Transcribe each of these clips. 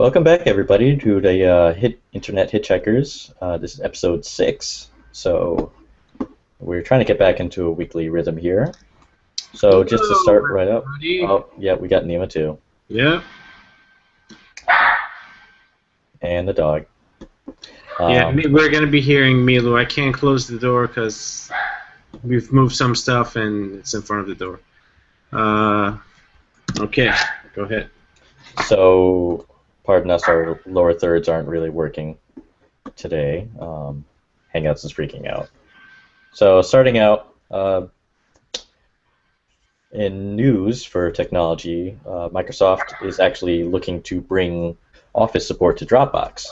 Welcome back, everybody, to the Internet Hitchhikers. This is episode 6. So we're trying to get back into a weekly rhythm here. So just to Hello, start right up, everybody. oh yeah, we got Nima too, Yeah. and the dog. We're gonna be hearing Milo. I can't close the door because we've moved some stuff and it's in front of the door. Okay, go ahead. So pardon us, our lower thirds aren't really working today. Hangouts is freaking out. So starting out. In news for technology, Microsoft is actually looking to bring Office support to Dropbox.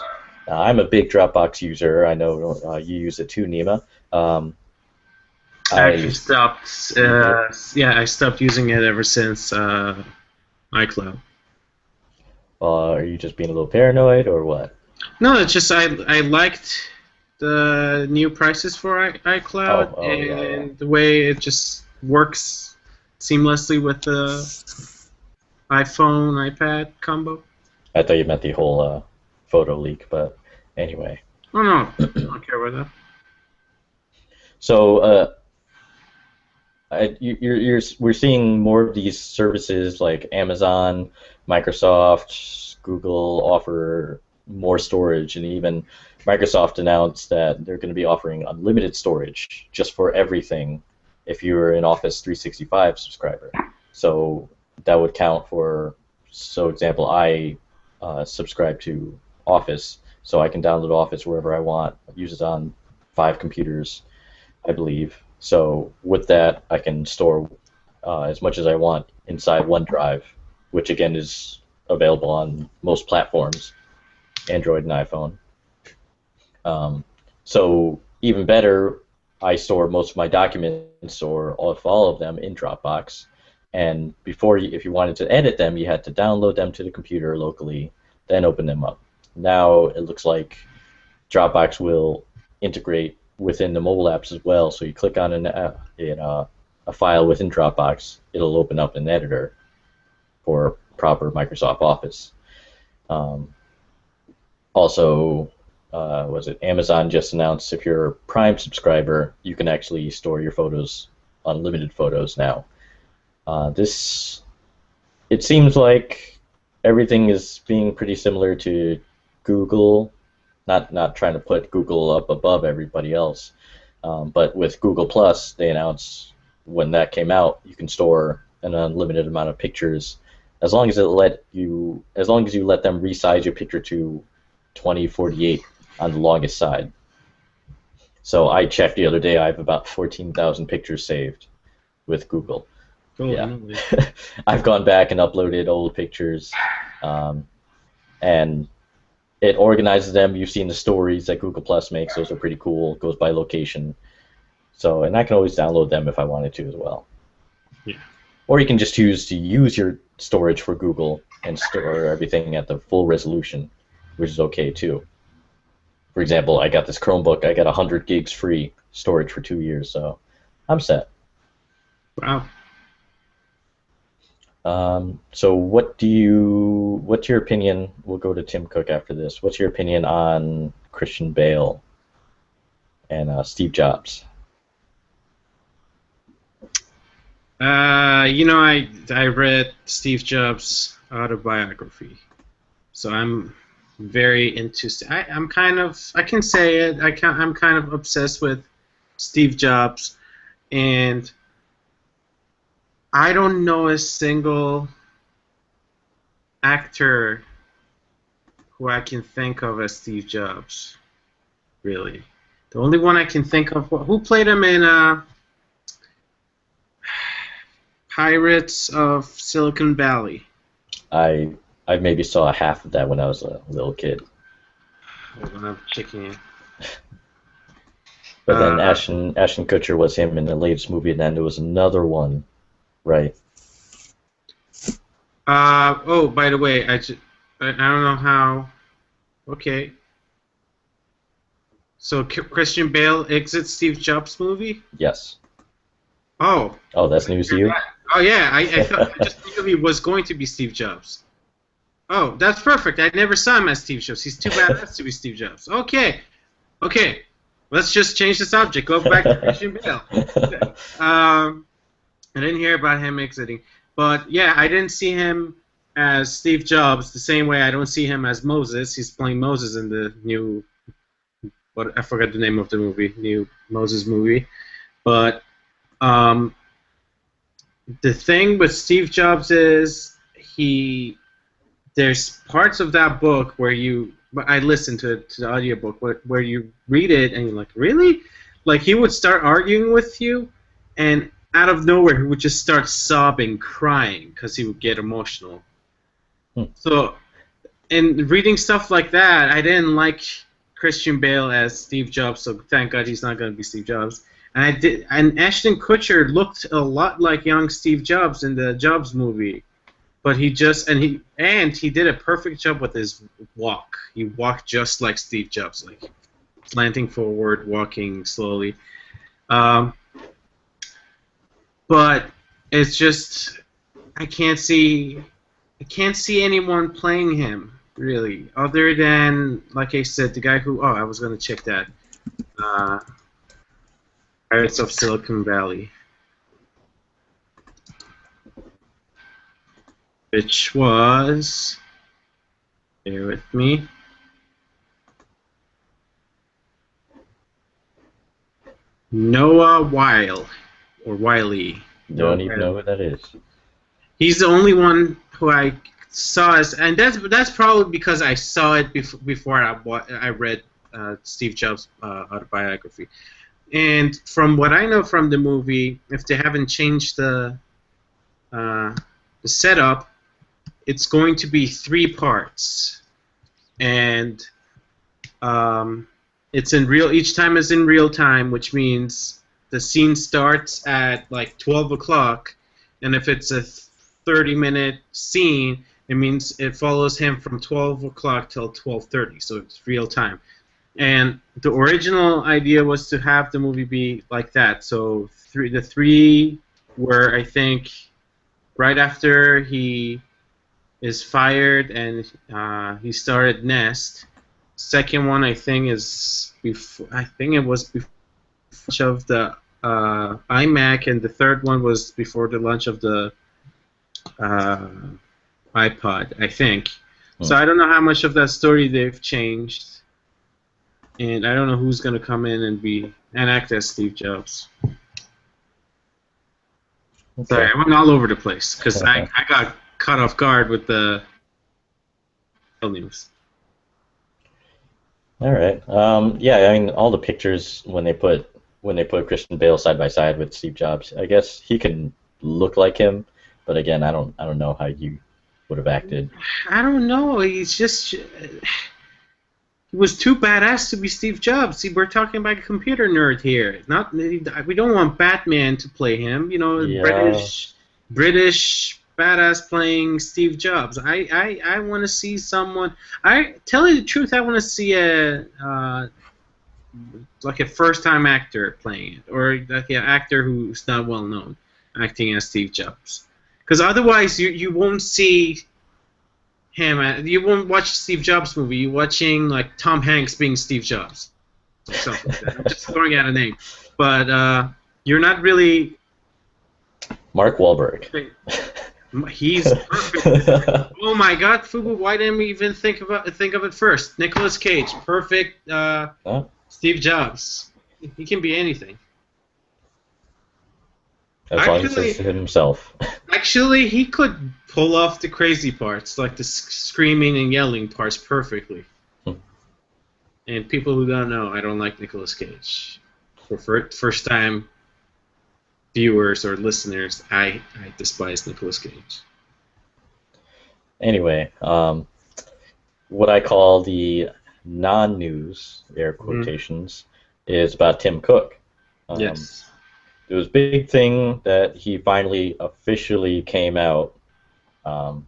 I'm a big Dropbox user. I know you use it too, Nima. I actually stopped. I stopped using it ever since iCloud. Are you just being a little paranoid, or what? No, it's just I liked the new prices for iCloud and the way it just works seamlessly with the iPhone, iPad combo. I thought you meant the whole photo leak, but anyway. Oh no, I don't care about that. So we're seeing more of these services like Amazon, Microsoft, Google offer more storage, and even Microsoft announced that they're going to be offering unlimited storage just for everything if you're an Office 365 subscriber. So that would count for, so example, I subscribe to Office, so I can download Office wherever I want, use it on 5 computers, I believe. So with that, I can store as much as I want inside OneDrive, which again is available on most platforms, Android and iPhone. So even better, I store most of my documents, or all of them, in Dropbox. And before, if you wanted to edit them, you had to download them to the computer locally, then open them up. Now it looks like Dropbox will integrate within the mobile apps as well. So you click on a file within Dropbox, it'll open up an editor for proper Microsoft Office. Also, Amazon just announced if you're a Prime subscriber, you can actually store your photos, unlimited photos now. It seems like everything is being pretty similar to Google, not trying to put Google up above everybody else, but with Google Plus, they announced when that came out, you can store an unlimited amount of pictures as long as you let them resize your picture to 2048 on the longest side. So I checked the other day, I have about 14,000 pictures saved with Google. Cool. Yeah. I've gone back and uploaded old pictures, and it organizes them. You've seen the stories that Google Plus makes. Those are pretty cool. It goes by location. So, and I can always download them if I wanted to as well. Yeah. Or you can just choose to use your storage for Google and store everything at the full resolution, which is okay too. For example, I got this Chromebook. I got 100 gigs free storage for 2 years, so I'm set. Wow. So what's your opinion? We'll go to Tim Cook after this. What's your opinion on Christian Bale and Steve Jobs? I read Steve Jobs' autobiography, so I'm very into. I'm kind of, I can say it. I'm kind of obsessed with Steve Jobs, and I don't know a single actor who I can think of as Steve Jobs. Really, the only one I can think of who played him in Pirates of Silicon Valley. I maybe saw half of that when I was a little kid. Hold on, I'm checking it. But then Ashton Kutcher was him in the latest movie, and then there was another one, right? Oh, by the way, I don't know how. Okay. So Christian Bale exits Steve Jobs movie? Yes. Oh. Oh, that's news to you? Oh yeah, I just knew he was going to be Steve Jobs. Oh, that's perfect. I never saw him as Steve Jobs. He's too badass to be Steve Jobs. Okay, okay. Let's just change the subject. Go back to Christian Bale. I didn't hear about him exiting, but yeah, I didn't see him as Steve Jobs the same way I don't see him as Moses. He's playing Moses in the new, what I forgot the name of the movie, new Moses movie. But um, the thing with Steve Jobs is he there's parts of that book where I listened to the audiobook where you read it and you're like, really? Like he would start arguing with you, and out of nowhere he would just start sobbing, crying because he would get emotional. Hmm. So, in reading stuff like that, I didn't like Christian Bale as Steve Jobs. So thank God he's not going to be Steve Jobs. And Ashton Kutcher looked a lot like young Steve Jobs in the Jobs movie. But he did a perfect job with his walk. He walked just like Steve Jobs, like slanting forward, walking slowly. But it's just I can't see anyone playing him really, other than like I said, the guy who I was gonna check that Pirates of Silicon Valley, which was, bear with me, Noah Wiley. Don't even know who that is. He's the only one who I saw and that's probably because I saw it before I read Steve Jobs' autobiography. And from what I know from the movie, if they haven't changed the setup, it's going to be 3 parts, and it's in real. Each time is in real time, which means the scene starts at like 12 o'clock, and if it's a 30-minute scene, it means it follows him from 12 o'clock till 12:30, so it's real time. And the original idea was to have the movie be like that. So the 3 were, I think, right after he is fired and he started Nest. Second one, I think, is before. I think it was before of the iMac, and the third one was before the launch of the iPod, I think. So I don't know how much of that story they've changed, and I don't know who's gonna come in and act as Steve Jobs. Okay. Sorry, I went all over the place because I got caught off guard with the news. All right. Yeah, I mean, all the pictures when they put Christian Bale side by side with Steve Jobs, I guess he can look like him, but again, I don't know how you would have acted. I don't know. He's just he was too badass to be Steve Jobs. See, we're talking about a computer nerd here. We don't want Batman to play him. You know, yeah. British badass playing Steve Jobs. I want to see someone. I tell you the truth. I want to see like a first-time actor playing it, or like an actor who's not well known acting as Steve Jobs. Because otherwise, you won't see him. You won't watch Steve Jobs movie. You're watching like Tom Hanks being Steve Jobs, or something like that. I'm just throwing out a name, but you're not really. Mark Wahlberg. He's perfect. Oh my God, Fubu! Why didn't we even think of it first? Nicolas Cage, perfect. Steve Jobs. He can be anything. As long as it's himself. Actually, he could pull off the crazy parts, like the screaming and yelling parts, perfectly. And people who don't know, I don't like Nicolas Cage. For first-time viewers or listeners, I despise Nicolas Cage. Anyway, what I call the non-news, air quotations, is about Tim Cook. Yes. It was a big thing that he finally officially came out, and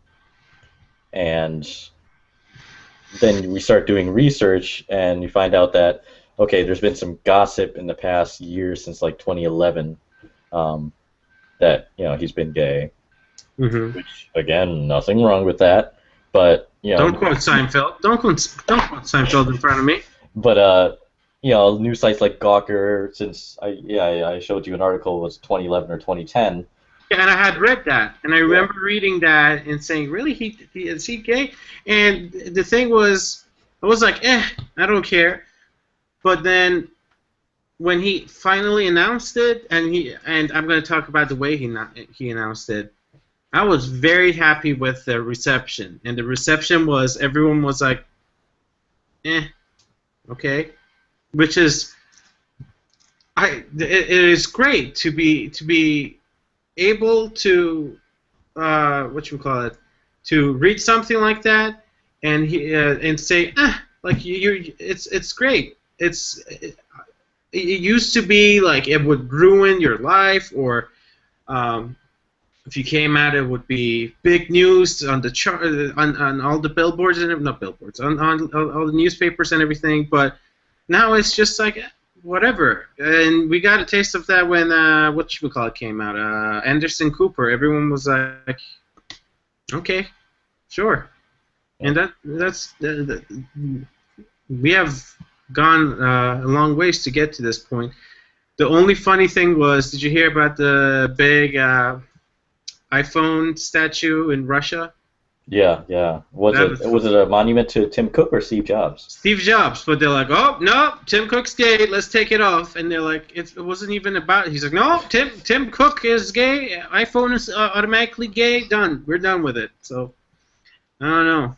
then we start doing research, and you find out that, okay, there's been some gossip in the past year since like 2011 that he's been gay, which again, nothing wrong with that, but you Don't know, quote Seinfeld. Don't quote Seinfeld in front of me. but news sites like Gawker, since I showed you an article was 2011 or 2010. Yeah, and I had read that, and I Yeah, remember reading that and saying, "Really, he is he gay?" And the thing was, I was like, I don't care." But then when he finally announced it, and I'm going to talk about the way he announced it, I was very happy with the reception, and the reception was everyone was like, okay, which is it is great to be able to what you call it, to read something like that and say like it's great. It used to be like it would ruin your life, or if you came out, it would be big news on the chart, on all the billboards and not billboards, on all the newspapers and everything. But now it's just like whatever. And we got a taste of that when what you call it came out. Anderson Cooper. Everyone was like, okay, sure. yeah. And that's we have gone a long ways to get to this point. The only funny thing was, did you hear about the big iPhone statue in Russia? Yeah, yeah. Was That it was was it a monument to Tim Cook or Steve Jobs? Steve Jobs, but they're like, oh no, Tim Cook's gay. Let's take it off. And they're like, it wasn't even about. He's like, no, Tim Cook is gay. iPhone is automatically gay. Done. We're done with it. So I don't know.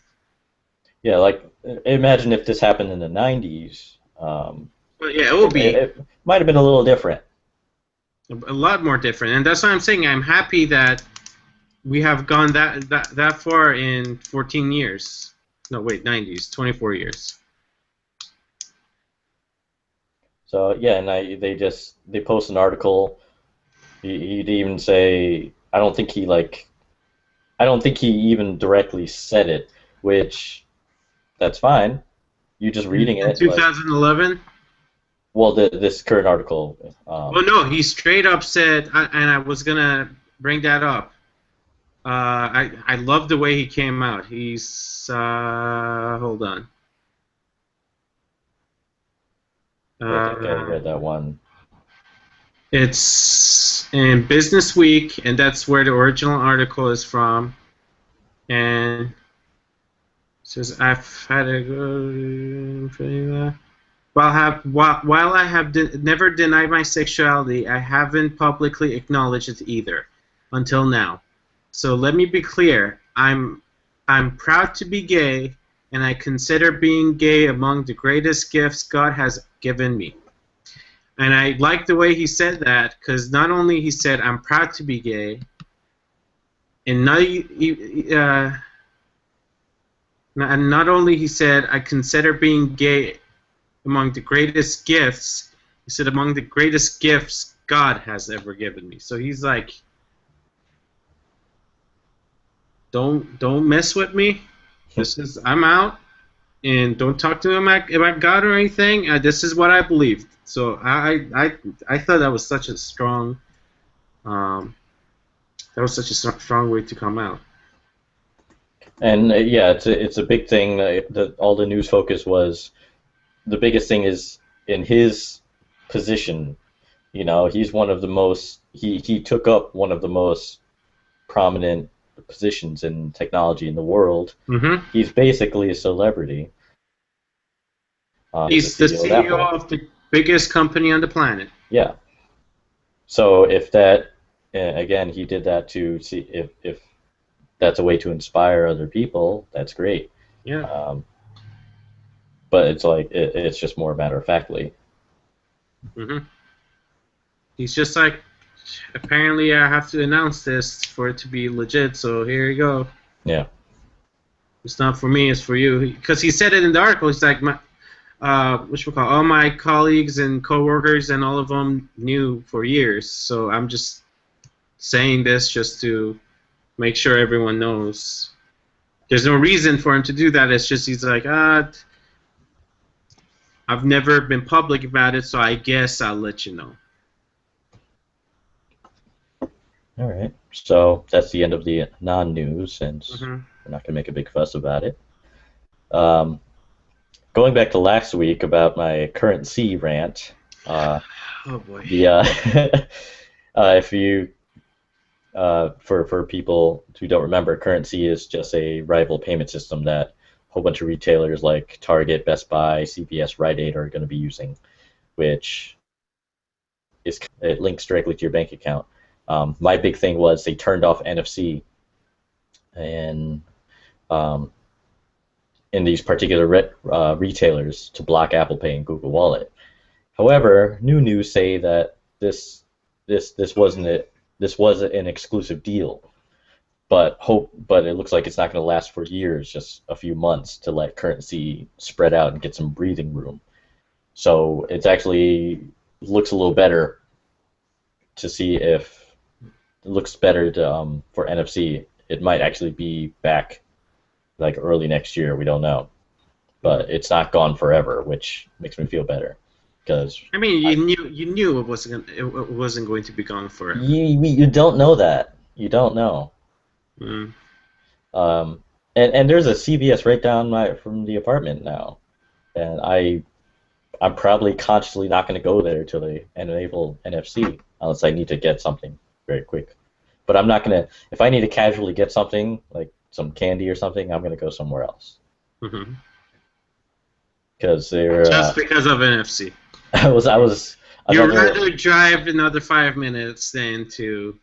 Yeah, like imagine if this happened in the 90s. But yeah, it will be It might have been a little different. a lot more different. And that's why I'm saying I'm happy that we have gone that far in 14 years. No, wait, 90s, 24 years. So yeah, and they post an article. He'd even say I don't think he even directly said it, which that's fine. You just reading In it, but 2011. well, this current article. Well, no, he straight up said, and I was gonna bring that up. I love the way he came out. He's hold on. I think I Uh, read that one. it's in Business Week, and that's where the original article is from. And it says I've had a good. While I have never denied my sexuality, I haven't publicly acknowledged it either, until now. So let me be clear. I'm proud to be gay, and I consider being gay among the greatest gifts God has given me. And I like the way he said that, because not only he said I'm proud to be gay, and not only he said I consider being gay among the greatest gifts, he said among the greatest gifts God has ever given me. So he's like, don't mess with me. I'm out, and don't talk to him about God or anything. This is what I believed. So I thought that was such a strong strong way to come out. And yeah, it's a big thing that all the news focus was. The biggest thing is in his position. He's one of the most he took up one of the most prominent positions in technology in the world. Mm-hmm. He's basically a celebrity. He's the CEO of the biggest company on the planet. Yeah. So if that again, he did that to see if that's a way to inspire other people. That's great. Yeah. But it's like it's just more matter of factly. Mm-hmm. He's just like, apparently I have to announce this for it to be legit. So here you go. Yeah. It's not for me. It's for you. Because he said it in the article. He's like, all my colleagues and coworkers and all of them knew for years. So I'm just saying this just to make sure everyone knows. There's no reason for him to do that. It's just he's like, I've never been public about it, so I guess I'll let you know. All right. So that's the end of the non-news, and Mm-hmm. we're not going to make a big fuss about it. Um, Going back to last week about my currency rant, Oh boy. the if you for people who don't remember, currency is just a rival payment system that a whole bunch of retailers like Target, Best Buy, CVS, Rite Aid are going to be using, which is it links directly to your bank account. My big thing was they turned off NFC and um, in these particular retailers to block Apple Pay and Google Wallet. However, new news say that this wasn't it. This was an exclusive deal, but it looks like it's not going to last for years, just a few months to let currency spread out and get some breathing room. So it's actually looks a little better to see if it looks better to, for NFC. It might actually be back like early next year. We don't know, but it's not gone forever, which makes me feel better because I mean, you knew it wasn't going to be gone forever. you don't know that. You don't know. Mm. And there's a CVS right down from the apartment now, and I'm probably consciously not going to go there till they enable NFC unless I need to get something very quick. But I'm not going to if I need to casually get something like some candy or something, I'm going to go somewhere else Hmm. because they're Just because of NFC. I was You'd another rather drive another 5 minutes than to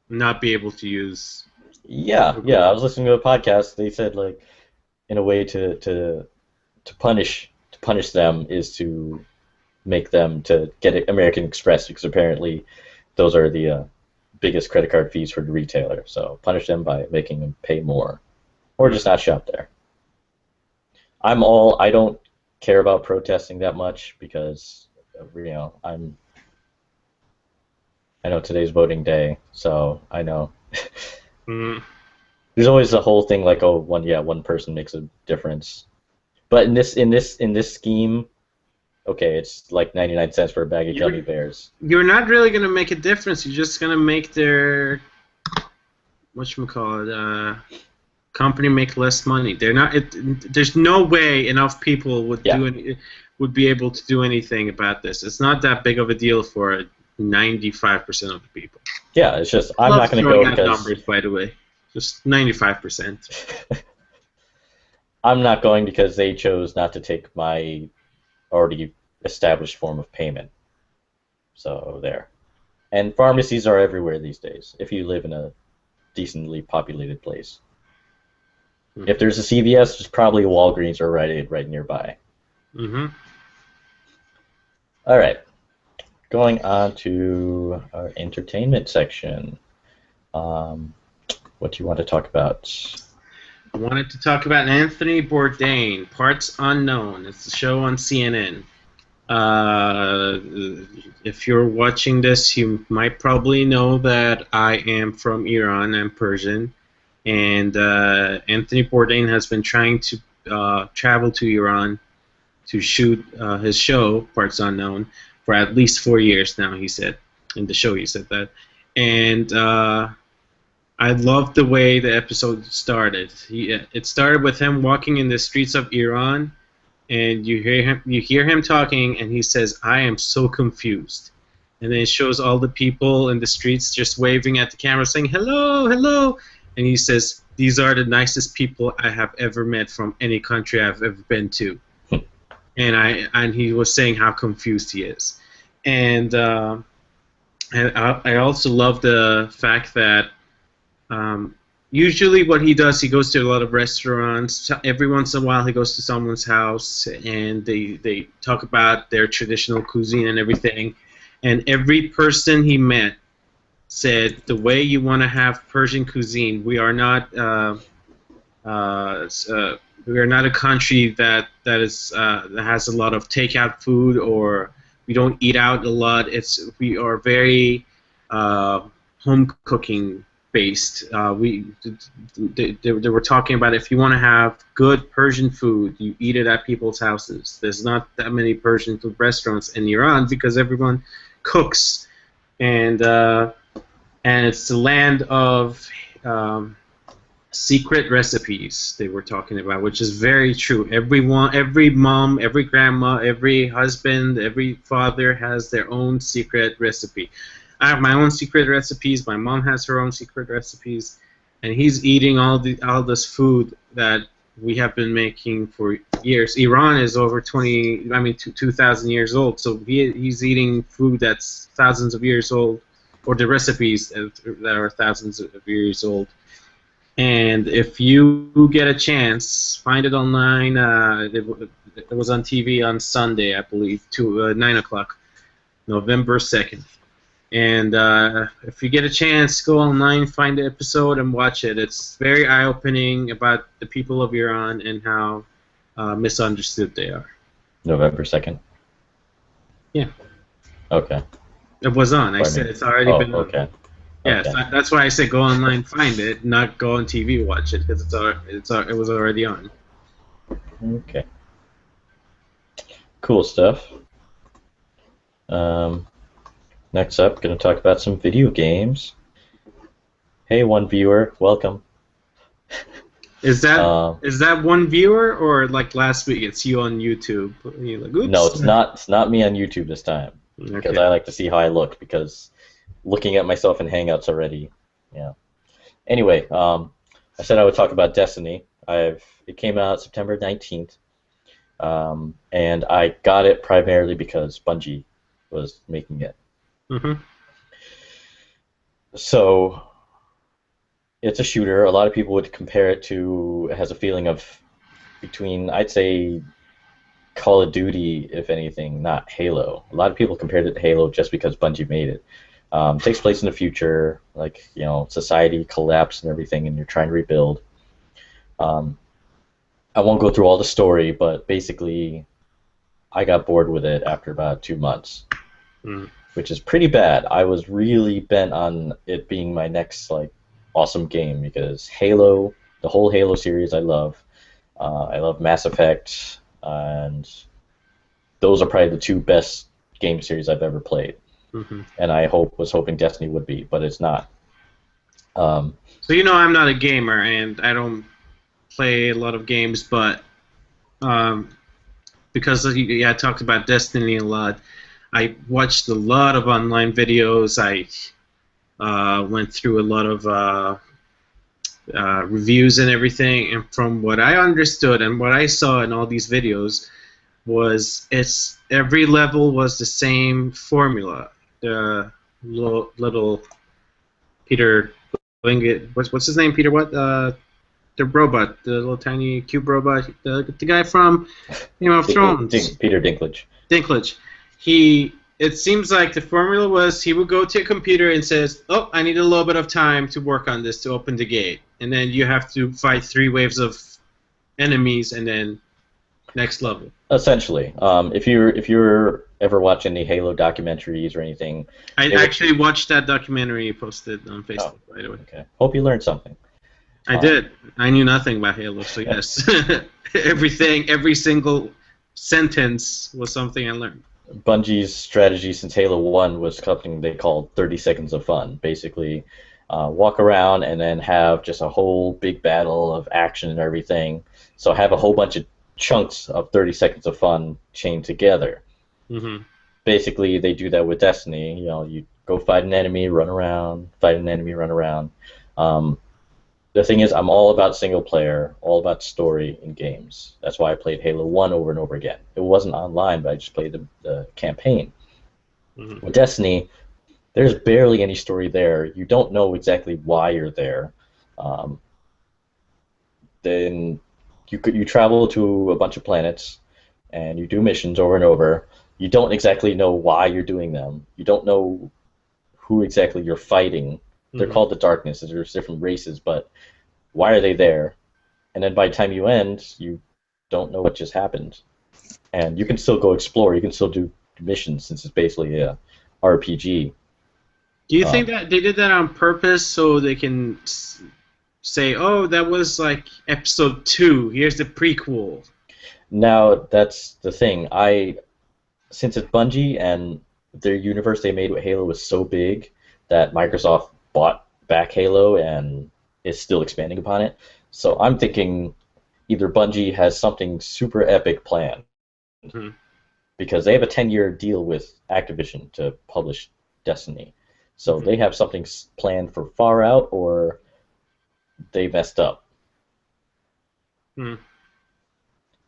not be able to use yeah, Google. I was listening to a podcast. They said like in a way to punish them is to make them to get American Express because apparently those are the biggest credit card fees for the retailer. So punish them by making them pay more or just not shop there. I don't care about protesting that much because I know today's voting day, so I know Mm. there's always the whole thing like, oh, one person makes a difference. But in this scheme, okay, it's like 99 cents for a bag of gummy You're, bears. you're not really going to make a difference. You're just going to make their, whatchamacallit, company make less money. They're not. There's no way enough people Yeah, would be able to do anything about this. It's not that big of a deal for 95% of the people. yeah. It's just I I'm love not going to throwing go out because numbers, by the way. Just 95%. I'm not going because they chose not to take my already established form of payment. So there. And pharmacies are everywhere these days. If you live in a decently populated place, if there's a CVS, there's probably a Walgreens or a Rite Aid right nearby. Mm-hmm. All right, going on to our entertainment section. Um, what do you want to talk about? I wanted to talk about Anthony Bourdain, Parts Unknown. It's a show on CNN. Uh, if you're watching this, you might probably know that I am from Iran. I'm Persian. And Anthony Bourdain has been trying to travel to Iran to shoot his show, Parts Unknown, for at least 4 years now, he said. In the show, he said that. And I loved the way the episode started. It started with him walking in the streets of Iran, and you hear him talking, and he says, "I am so confused." And then it shows all the people in the streets just waving at the camera, saying, "Hello, hello." And he says, "These are the nicest people I have ever met from any country I've ever been to." And he was saying how confused he is. And I also love the fact that usually what he does, he goes to a lot of restaurants. Every once in a while, he goes to someone's house, and they talk about their traditional cuisine and everything. And every person he met said, the way you want to have Persian cuisine, we are not a country that has a lot of takeout food, or we don't eat out a lot. We are very home cooking based. They were talking about, if you want to have good Persian food, you eat it at people's houses. There's not that many Persian food restaurants in Iran because everyone cooks, and it's the land of secret recipes they were talking about, which is very true. Everyone, every mom, every grandma, every husband, every father has their own secret recipe. I have my own secret recipes. My mom has her own secret recipes, and he's eating all this food that we have been making for years. Iran is over 2,000 years old, so he's eating food that's thousands of years old, or the recipes that are thousands of years old. And if you get a chance, find it online. It was on TV on Sunday, I believe, to 9 o'clock, November 2nd. And if you get a chance, go online, find the episode, and watch it. It's very eye-opening about the people of Iran and how misunderstood they are. November 2nd? Yeah. Okay. It was on. I said it's already been on. Okay. Yes, Okay. that's why I said go online, find it, not go on TV watch it, because it was already on. Okay. Cool stuff. Next up, going to talk about some video games. Hey, one viewer, welcome. Is that one viewer, or like last week it's you on YouTube? You're like, oops. No, it's not. It's not me on YouTube this time, because I like to see how I look. Because looking at myself in Hangouts already, yeah. Anyway, I said I would talk about Destiny. It came out September 19th, and I got it primarily because Bungie was making it. Mm-hmm. So it's a shooter. A lot of people would compare it to, it has a feeling of between, I'd say, Call of Duty, if anything, not Halo. A lot of people compared it to Halo just because Bungie made it. It takes place in the future, like, society collapsed and everything, and you're trying to rebuild. I won't go through all the story, but basically, I got bored with it after about 2 months, which is pretty bad. I was really bent on it being my next awesome game, because Halo, the whole Halo series, I love. I love Mass Effect, and those are probably the two best game series I've ever played. Mm-hmm. And I was hoping Destiny would be, but it's not. So I'm not a gamer, and I don't play a lot of games, but because I talked about Destiny a lot, I watched a lot of online videos. I went through a lot of reviews and everything, and from what I understood and what I saw in all these videos was every level was the same formula. The little Peter, what's his name? Peter what? The robot, the little tiny cube robot, the guy from Game of Thrones. Peter Dinklage. Dinklage. It seems like the formula was he would go to a computer and says, "Oh, I need a little bit of time to work on this to open the gate," and then you have to fight 3 waves of enemies, and then next level. Essentially, if you're ever watching any Halo documentaries or anything, I actually watched that documentary you posted on Facebook, by the way. Okay. Hope you learned something. I did. I knew nothing about Halo, so yes. Every single sentence was something I learned. Bungie's strategy since Halo 1 was something they called 30 seconds of fun. Basically, walk around and then have just a whole big battle of action and everything. So have a whole bunch of chunks of 30 seconds of fun chained together. Mm-hmm. Basically, they do that with Destiny. You go fight an enemy, run around, fight an enemy, run around. The thing is, I'm all about single player, all about story in games. That's why I played Halo 1 over and over again. It wasn't online, but I just played the campaign. Mm-hmm. With Destiny, there's barely any story there. You don't know exactly why you're there. Then you travel to a bunch of planets, and you do missions over and over. You don't exactly know why you're doing them. You don't know who exactly you're fighting. They're called the Darkness. There's different races, but why are they there? And then by the time you end, you don't know what just happened. And you can still go explore. You can still do missions, since it's basically a RPG. Do you think that they did that on purpose so they can say, "Oh, that was like episode 2. Here's the prequel"? Now that's the thing. Since it's Bungie and their universe they made with Halo was so big that Microsoft bought back Halo and is still expanding upon it. So I'm thinking either Bungie has something super epic planned Hmm. because they have a 10-year deal with Activision to publish Destiny. So Hmm. they have something planned for far out, or they messed up. Hmm.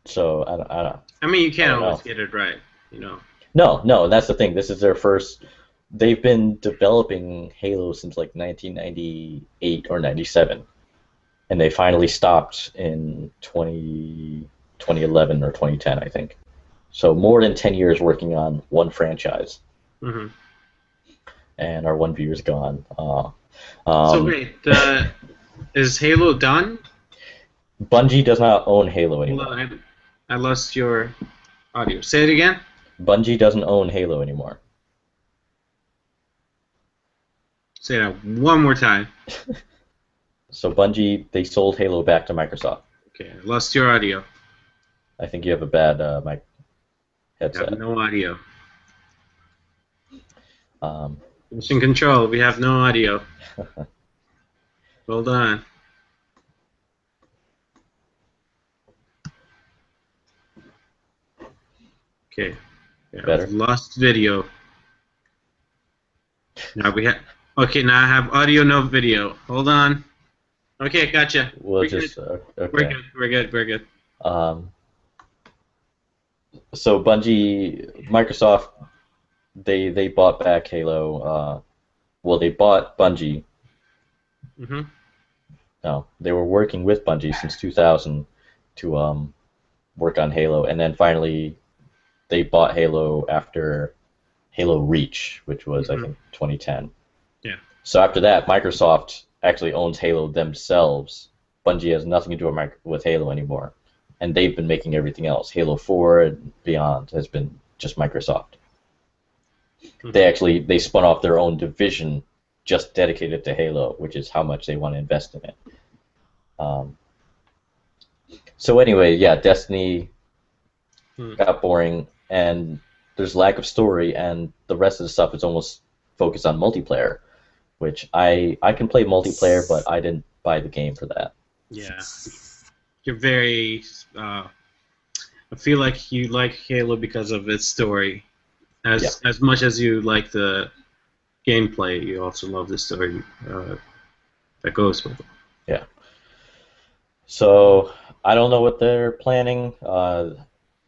So I mean, you I can't don't always know. get it right, you know. No, no, and that's the thing. This is their first. They've been developing Halo since like 1998 or 97, and they finally stopped in 2011 or 2010, I think. So more than 10 years working on one franchise, Hmm. and our one viewer's gone. So Um, wait, is Halo done? Bungie does not own Halo Hold anymore. on, I lost your audio. Say it again. Bungie doesn't own Halo anymore. Say that one more time. So Bungie, they sold Halo back to Microsoft. Okay, I lost your audio. I think you have a bad mic We have headset. no audio. Um, Mission control. We have no audio. Hold on. Okay. Yeah, I've better. lost video. Now we have. Okay, now I have audio, no video. Hold on. Okay, gotcha. We'll We're good. just We're okay. good. We're good. We're good. Um, so Bungie, Microsoft, they bought back Halo. Well, they bought Bungie. Mhm. No, they were working with Bungie since 2000 to work on Halo, and then finally they bought Halo after Halo Reach, which was I Mhm. think 2010. Yeah. So after that, Microsoft actually owns Halo themselves. Bungie has nothing to do with Halo anymore, and they've been making everything else. Halo 4 and beyond has been just Microsoft. They Mhm. actually they spun off their own division just dedicated to Halo, which is how much they want to invest in it. Um, so anyway, yeah, Destiny Mhm. got boring, and there's lack of story, and the rest of the stuff is almost focused on multiplayer, which I can play multiplayer, but I didn't buy the game for that. Yeah. You're very. I feel like you like Halo because of its story. Yeah, As much as you like the gameplay, you also love the story that goes with it. yeah. So I don't know what they're planning.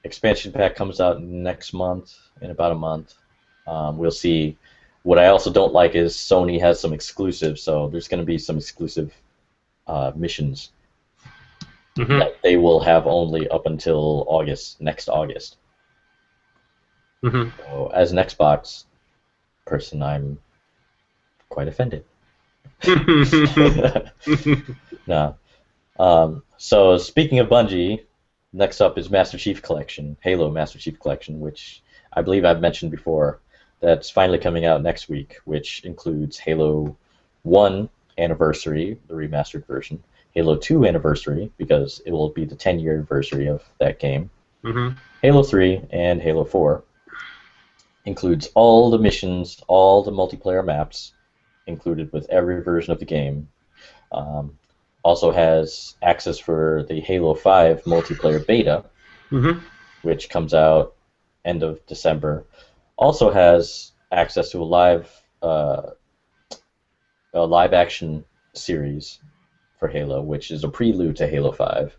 Expansion pack comes out next month, in about a month. We'll see. What I also don't like is Sony has some exclusives, so there's going to be some exclusive missions Mhm. that they will have only up until August, next August. Mhm. So as an Xbox person, I'm quite offended. No. So speaking of Bungie, next up is Master Chief Collection, Halo Master Chief Collection, which I believe I've mentioned before. That's finally coming out next week, which includes Halo 1 Anniversary, the remastered version, Halo 2 Anniversary, because it will be the 10-year anniversary of that game, Mhm. Halo 3, and Halo 4. Includes all the missions, all the multiplayer maps, included with every version of the game. Um, Also has access for the Halo 5 multiplayer beta, Mhm. which comes out end of December. Also has access to a live action series for Halo, which is a prelude to Halo 5.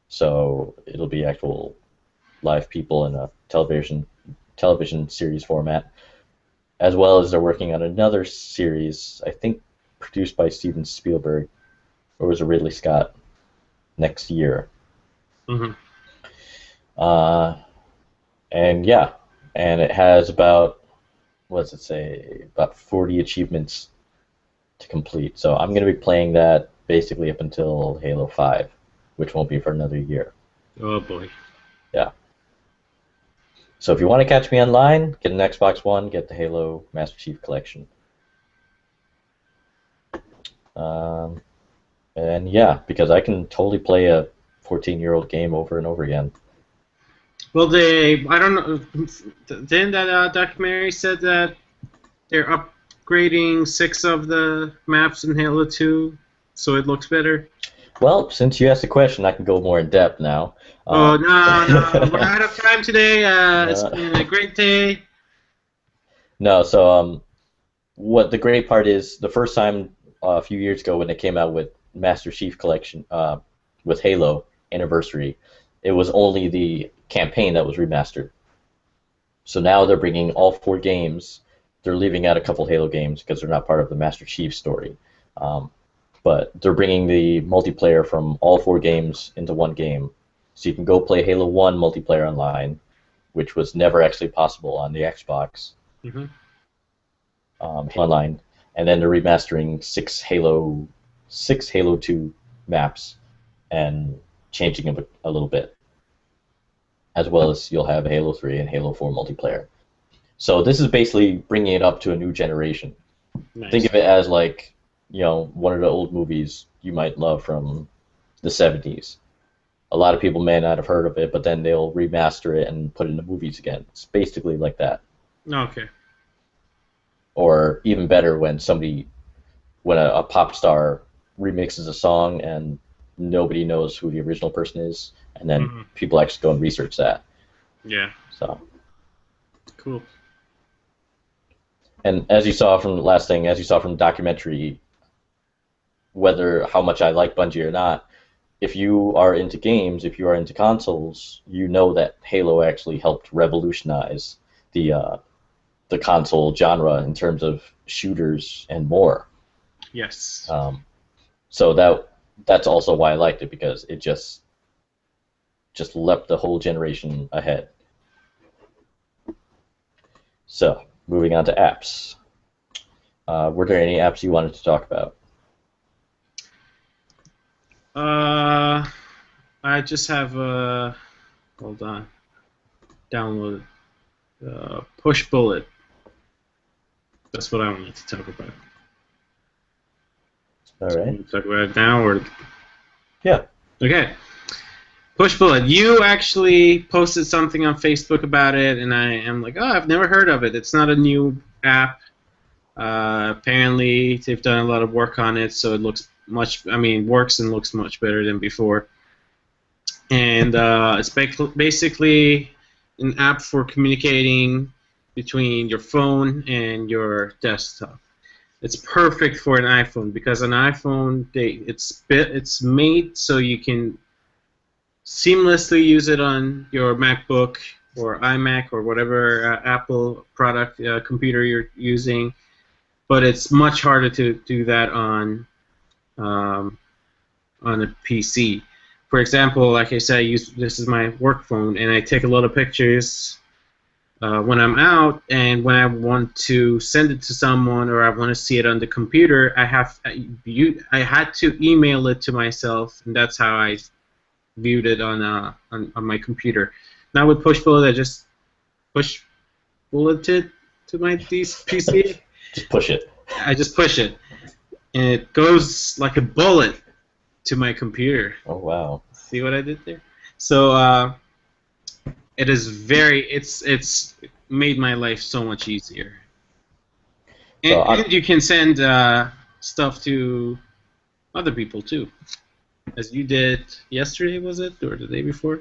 So it'll be actual live people in a television series format, as well as they're working on another series, I think produced by Steven Spielberg, or was it Ridley Scott, next year. Mhm. Uh, and yeah, and it has about, what does it say, about 40 achievements to complete. So I'm going to be playing that basically up until Halo 5, which won't be for another year. Oh boy. Yeah. So if you want to catch me online, get an Xbox One, get the Halo Master Chief Collection. Um, and yeah, because I can totally play a 14-year-old game over and over again. Well, I don't know. Didn't that documentary said that they're upgrading 6 of the maps in Halo 2 so it looks better? Well, since you asked the question, I can go more in depth now. Oh, Um, no, no, we're out of time today. It's uh, been a great day. no, so what the great part is, the first time a few years ago when they came out with Master Chief Collection with Halo Anniversary, it was only the campaign that was remastered. So now they're bringing all 4 games. They're leaving out a couple Halo games because they're not part of the Master Chief story. Um, but they're bringing the multiplayer from all 4 games into one game. So you can go play Halo 1 multiplayer online, which was never actually possible on the Xbox Hmm. online. And then they're remastering 6 Halo 2 maps and changing them a little bit, as well as you'll have Halo 3 and Halo 4 multiplayer. So this is basically bringing it up to a new generation. Think Nice. of it as like, one of the old movies you might love from the 70s. A lot of people may not have heard of it, but then they'll remaster it and put it in the movies again. It's basically like that. Okay. Or even better, when a pop star remixes a song and nobody knows who the original person is, and then Hmm. people actually go and research that. Yeah. So, Cool. and as you saw from the last thing, as you saw from the documentary, whether how much I like Bungie or not, if you are into games, if you are into consoles, you know that Halo actually helped revolutionize the console genre in terms of shooters and more. Yes. Um, so that's also why I liked it, because it just leapt the whole generation ahead. So moving on to apps. Were there any apps you wanted to talk about? Uh, I just have hold on, download Push Bullet. That's what I wanted to talk about. All So you right. want to talk about it now, or Yeah. okay? Push Bullet. You actually posted something on Facebook about it, and I am like, oh, I've never heard of it. It's not a new app. Apparently, they've done a lot of work on it, so it looks much. I mean, works and looks much better than before. And it's basically an app for communicating between your phone and your desktop. It's perfect for an iPhone because an iPhone it's made so you can seamlessly use it on your MacBook or iMac or whatever Apple product computer you're using, but it's much harder to do that um, on a PC. For example, like I said, this is my work phone, and I take a lot of pictures when I'm out, and when I want to send it to someone or I want to see it on the computer, I had to email it to myself, and that's how I viewed it on my computer. Now with Push Bullet, I just push bulleted to my PC. Just push it. I just push it, and it goes like a bullet to my computer. Oh wow. See what I did there? So it is it's made my life so much easier. So And you can send stuff to other people too, as you did yesterday, was it, or the day before?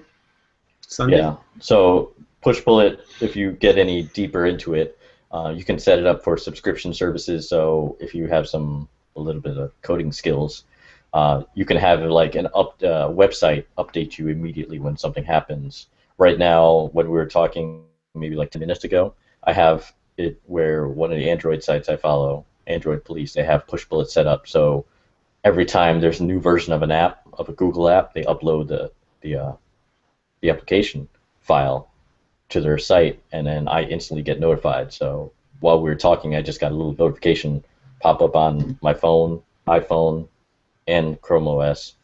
Sunday. yeah. So push bullet. If you get any deeper into it, you can set it up for subscription services. So if you have a little bit of coding skills, you can have like an website update you immediately when something happens. Right now, when we were talking maybe like 10 minutes ago, I have it where one of the Android sites I follow, Android Police, they have push bullet set up. So every time there's a new version of an app, of a Google app, they upload the application file to their site, and then I instantly get notified. So while we were talking, I just got a little notification pop up on my phone, iPhone, and Chrome OS,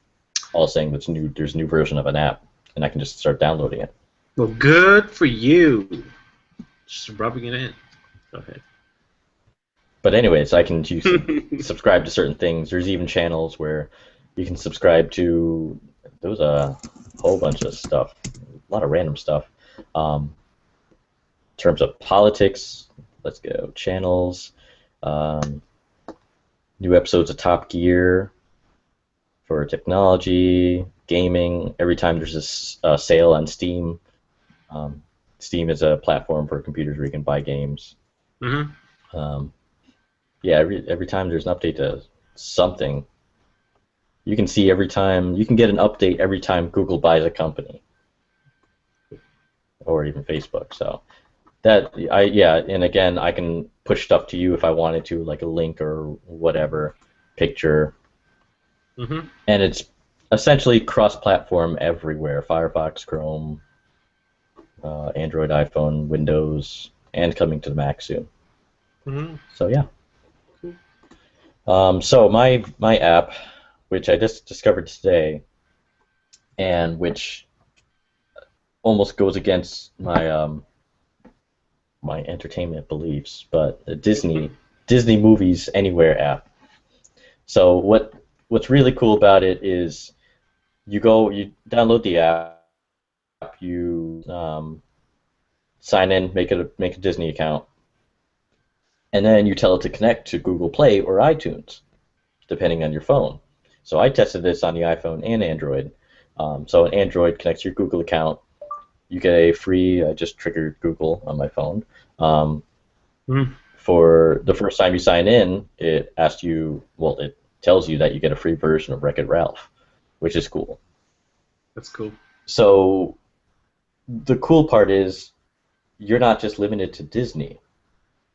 all saying there's a new version of an app, and I can just start downloading it. Well, good for you. Just rubbing it in. Go ahead. But anyways, you can subscribe to certain things. There's even channels where you can subscribe to. There was a whole bunch of stuff, a lot of random stuff. In terms of politics, let's go channels. Um, New episodes of Top Gear. for technology, gaming. Every time there's a sale on Steam, um, Steam is a platform for computers where you can buy games. Mm-hmm. Um, yeah, every time there's an update to something, you can see every time you can get an update every time Google buys a company or even Facebook. So that yeah, and again, I can push stuff to you if I wanted to, like a link or whatever, picture, Mm-hmm. and it's essentially cross-platform everywhere: Firefox, Chrome, Android, iPhone, Windows, and coming to the Mac soon. Mm-hmm. So yeah. Cool. So my app, which I just discovered today, and which almost goes against my entertainment beliefs, but the Disney Movies Anywhere app. So what's really cool about it is you download the app, you sign in, make a Disney account, and then you tell it to connect to Google Play or iTunes, depending on your phone. So I tested this on the iPhone and Android. So an Android connects to your Google account. You get a free. I just triggered Google on my phone. Um, Mm-hmm. for the first time you sign in, it asks you. Well, it tells you that you get a free version of Wreck-It Ralph, which is cool. That's cool. So the cool part is you're not just limited to Disney.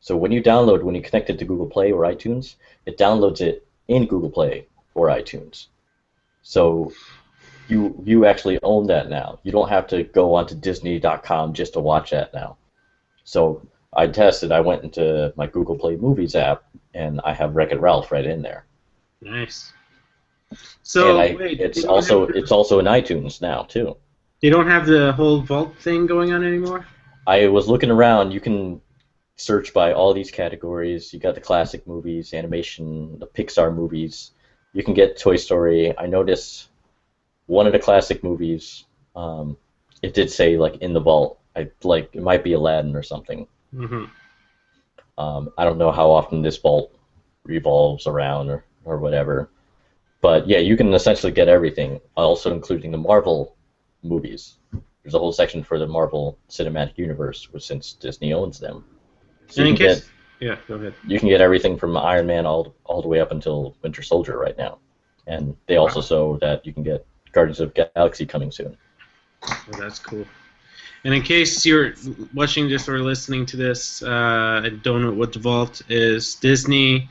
So when you connect it to Google Play or iTunes, it downloads it in Google Play or iTunes. So you actually own that now. You don't have to go onto Disney.com just to watch that now. So I tested. I went into my Google Play Movies app, and I have Wreck-It Ralph right in there. Nice. And So wait, it's also in iTunes now too. they don't have the whole vault thing going on anymore? I was looking around. You can search by all these categories. You got the classic movies, animation, the Pixar movies. You can get Toy Story. I noticed one of the classic movies. It did say like in the vault. It might be Aladdin or something. Mm-hmm. I don't know how often this vault revolves around or whatever. But yeah, you can essentially get everything, also including the Marvel movies. There's a whole section for the Marvel Cinematic Universe, since Disney owns them. So And you in can get case, yeah, go ahead. you can get everything from Iron Man all the way up until Winter Soldier right now. And they also Wow, show that you can get Guardians of the Galaxy coming soon. well, that's cool. And in case you're watching this or listening to this and don't know what the vault is, Disney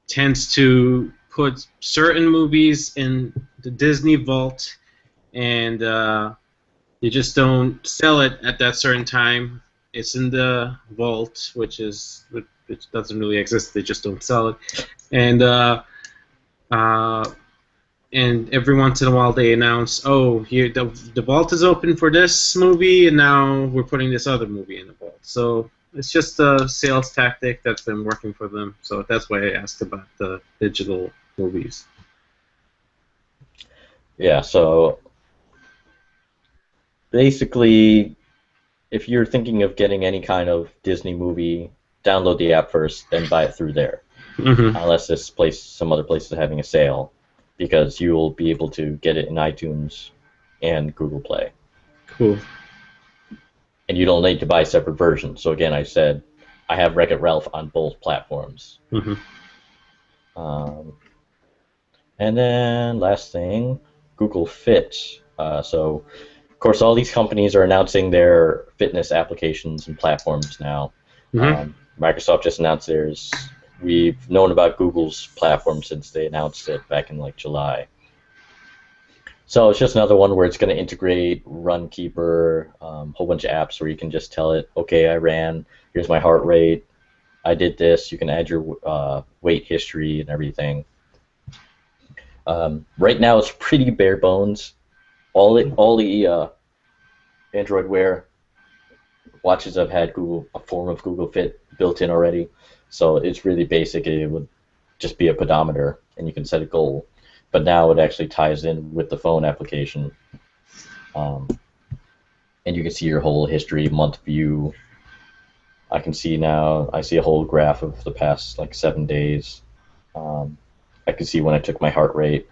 tends to put certain movies in the Disney vault, and they just don't sell it at that certain time. It's in the vault, which doesn't really exist. They just don't sell it, and uh, and every once in a while they announce, oh, here the vault is open for this movie, and now we're putting this other movie in the vault. So it's just a sales tactic that's been working for them. So that's why I asked about the digital movies. Yeah, so basically, if you're thinking of getting any kind of Disney movie, download the app first, then buy it through there. Mm-hmm. Unless some other place is having a sale, because you will be able to get it in iTunes and Google Play. Cool. And you don't need to buy separate versions. So again, I said I have Wreck-It Ralph on both platforms. Mm-hmm. Um, and then last thing, Google Fit. So of course, all these companies are announcing their fitness applications and platforms now. Mm-hmm. Microsoft just announced theirs. We've known about Google's platform since they announced it back in like July. So it's just another one where it's going to integrate Runkeeper, whole bunch of apps where you can just tell it, okay, I ran, here's my heart rate, I did this. You can add your weight history and everything. Right now it's pretty bare bones. All the Android Wear watches have had a form of Google Fit built in already, so it's really basic. It would just be a pedometer, and you can set a goal. But now it actually ties in with the phone application, and you can see your whole history, month view. I see a whole graph of the past like 7 days. I can see when I took my heart rate.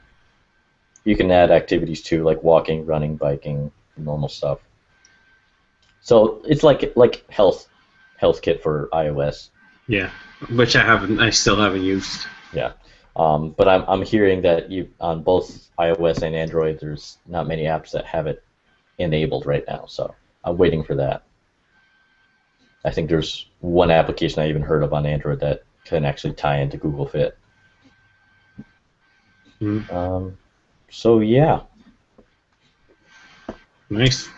You can add activities too, like walking, running, biking, normal stuff. So it's like health kit for iOS. Yeah, which I still haven't used. Yeah. But I'm hearing that you on both iOS and Android, there's not many apps that have it enabled right now. So I'm waiting for that. I think there's one application I even heard of on Android that can actually tie into Google Fit. Mm. So yeah. Nice.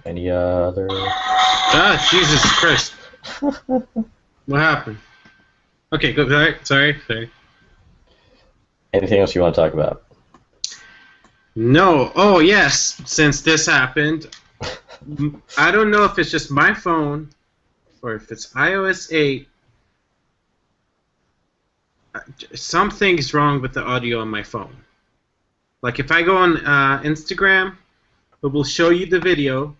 Any other? Ah, Jesus Christ! What happened? Okay, go. Sorry. Anything else you want to talk about? No. Oh yes. Since this happened, I don't know if it's just my phone or if it's iOS 8. Something's wrong with the audio on my phone. Like if I go on Instagram, it will show you the video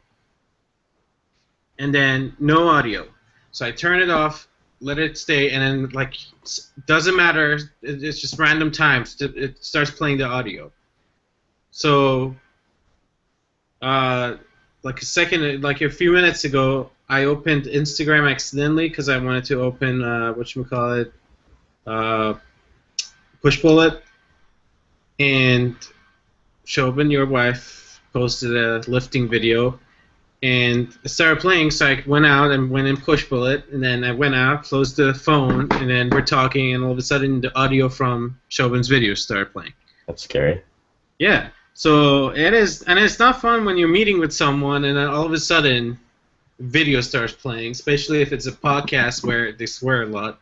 and then no audio. So I turn it off, let it stay, and then like doesn't matter. It's just random times. It starts playing the audio. So, like a few minutes ago, I opened Instagram accidentally because I wanted to open whatchamacallit, Push Bullet, and Shobin, your wife, posted a lifting video, and it started playing. So I went out and went in Push Bullet, and then I went out, closed the phone, and then we're talking, and all of a sudden the audio from Shobin's video started playing. That's scary. Yeah. So it is, and it's not fun when you're meeting with someone, and then all of a sudden, video starts playing, especially if it's a podcast where they swear a lot.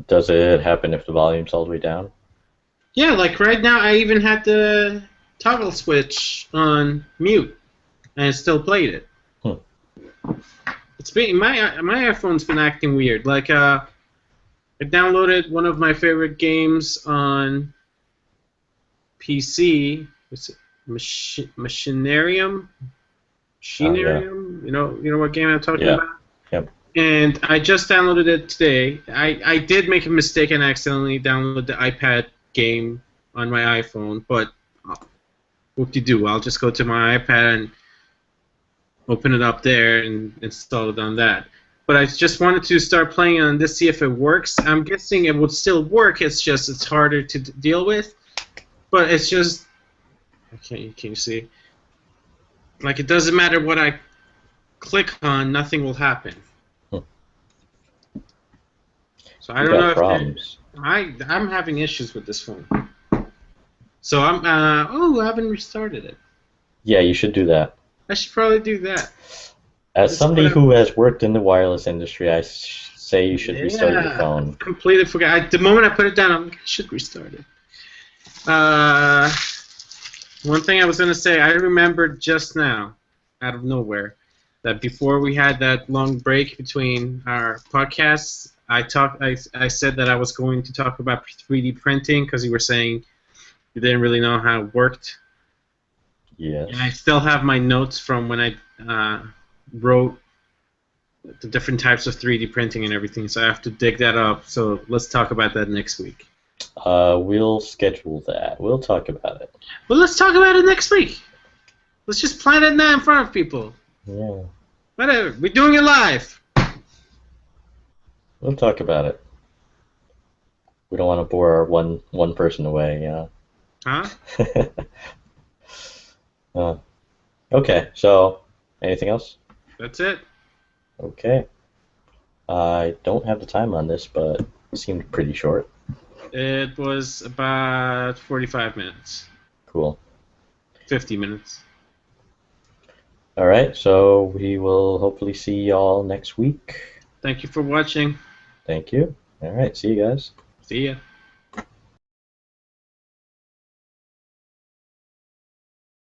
Does it happen if the volume's all the way down? Yeah, like right now, I even had the toggle switch on mute, and it still played it. It's been my iPhone's been acting weird. Like I downloaded one of my favorite games on PC. What's it? Machinarium. Oh, yeah. You know what game I'm talking about? Yep. And I just downloaded it today. I did make a mistake and accidentally downloaded the iPad game on my iPhone, but whoop-de-doo. I'll just go to my iPad and open it up there and install it on that. But I just wanted to start playing on this, see if it works. I'm guessing it would still work. It's just it's harder to deal with. But it's just, can you see? Like it doesn't matter what I click on, nothing will happen. So I don't know if problems. I'm having issues with this phone. So I haven't restarted it. Yeah, you should do that. I should probably do that. As somebody who has worked in the wireless industry, I say you should restart your phone. I completely forgot. The moment I put it down, I'm like, I should restart it. One thing I was going to say, I remembered just now, out of nowhere, that before we had that long break between our podcasts, I said that I was going to talk about 3D printing because you were saying you didn't really know how it worked. Yes. And I still have my notes from when I wrote the different types of 3D printing and everything, so I have to dig that up. So let's talk about that next week. We'll schedule that. We'll talk about it. Well, let's talk about it next week. Let's just plan it now in front of people. Yeah. Whatever. We're doing it live. We'll talk about it. We don't want to bore our one person away, you know. Huh? Okay, so anything else? That's it. Okay. I don't have the time on this, but it seemed pretty short. It was about 45 minutes. Cool. 50 minutes. All right, so we will hopefully see y'all next week. Thank you for watching. Thank you. All right, see you guys. See ya.